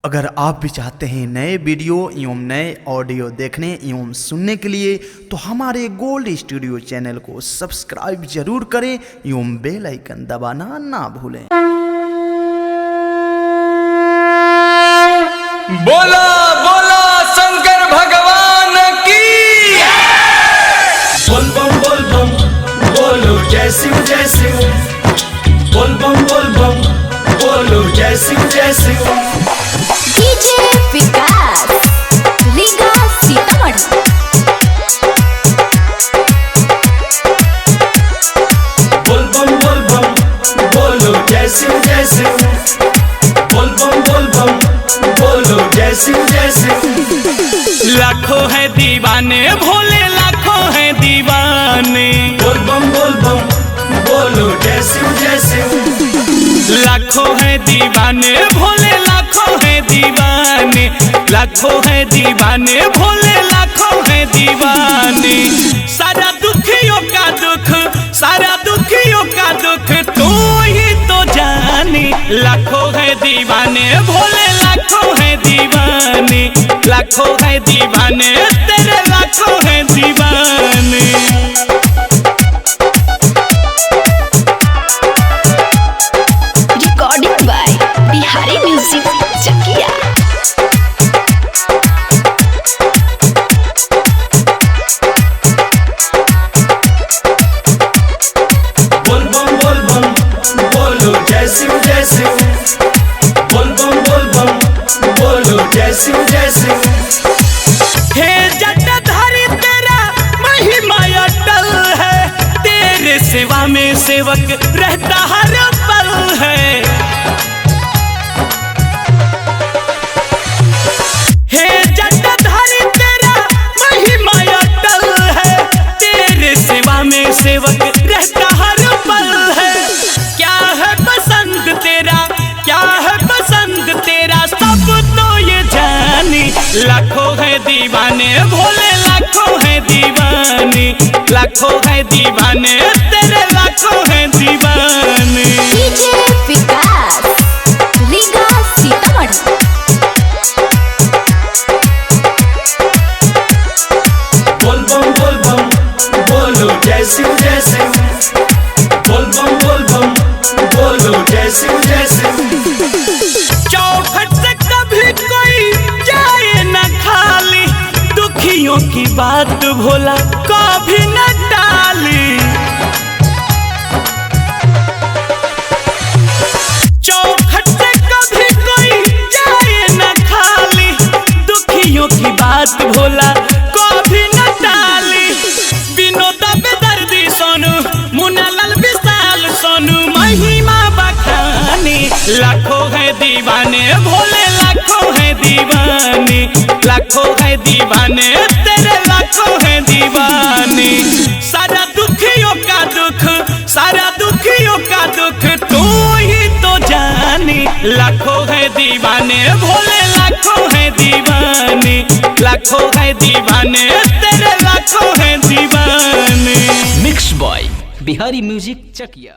अगर आप भी चाहते हैं नए वीडियो एवं नए ऑडियो देखने एवं सुनने के लिए तो हमारे गोल्ड स्टूडियो चैनल को सब्सक्राइब जरूर करें एवं बेल आइकन दबाना ना भूलें। बोला बोला शंकर भगवान की। बोल बम बोलो जय शिव जय शिव। बोल बम बोलो जय शिव जय शिव। डीजे विकास लीगा सीतामढ़ी। बोल बम बोलो जय शिव जय शिव। बोल बम बोलो जय शिव जय शिव। लाखों है दीवाने भोले, लाखों है दीवाने। बोल बम बोलो जय शिव जय शिव। लाखों है दीवाने भोले, लाखों है दीवाने। लाखों है दीवाने भोले, लाखों है दीवाने। सारा दुखियों का दुख, सारा दुखियों का दुख तू ही तो जाने। लाखों है दीवाने भोले, लाखों है दीवाने। लाखों है दीवाने तेरे, लाखों है दीवाने। रिकॉर्डिंग बाय बिहारी म्यूजिक चकिया। बोल बम बोलो जय शिव जय शिव। बोल बम बोलो जय शिव जय शिव। हे जटाधारी तेरा महिमा अटल है, तेरे सेवा में सेवक रहता हर पल है। हे जटाधारी तेरा महिमा अटल है, तेरे सेवा में सेवक रहता हर पल है। क्या है पसंद तेरा, क्या है पसंद तेरा, सब तो ये जाने। लाखों है दीवाने भोले, लाखों है दीवाने। लाखों है दीवाने तेरे, लाखों है दीवाने। डीजे विकास लीगा सीतामढ़ी। बोल बम बोलो जय शिव जय शिव। बोल बम बोलो जय शिव जय शिव। चौखट से कभी कोई जाए न खाली, दुखियों की बात भोला कभी न टाली। चौखट से कभी कोई जाए न खाली, दुखियों की बात भोला कभी न टाली। विनोद बेदर्दी सोनू, मुन्नालाल विशाल सोनू महिमा बखाने। लाखों है दीवाने भोले, लाखों है दीवाने। लाखों है दीवाने तेरे, लाखों है दीवाने। सारा दुखियों का दुख, सारा दुखियों का दुख तू ही तो जाने। लाखों है दीवाने भोले, लाखों है दीवाने। लाखों है दीवाने तेरे, लाखों है दीवाने। मिक्स बॉय बिहारी म्यूजिक चकिया।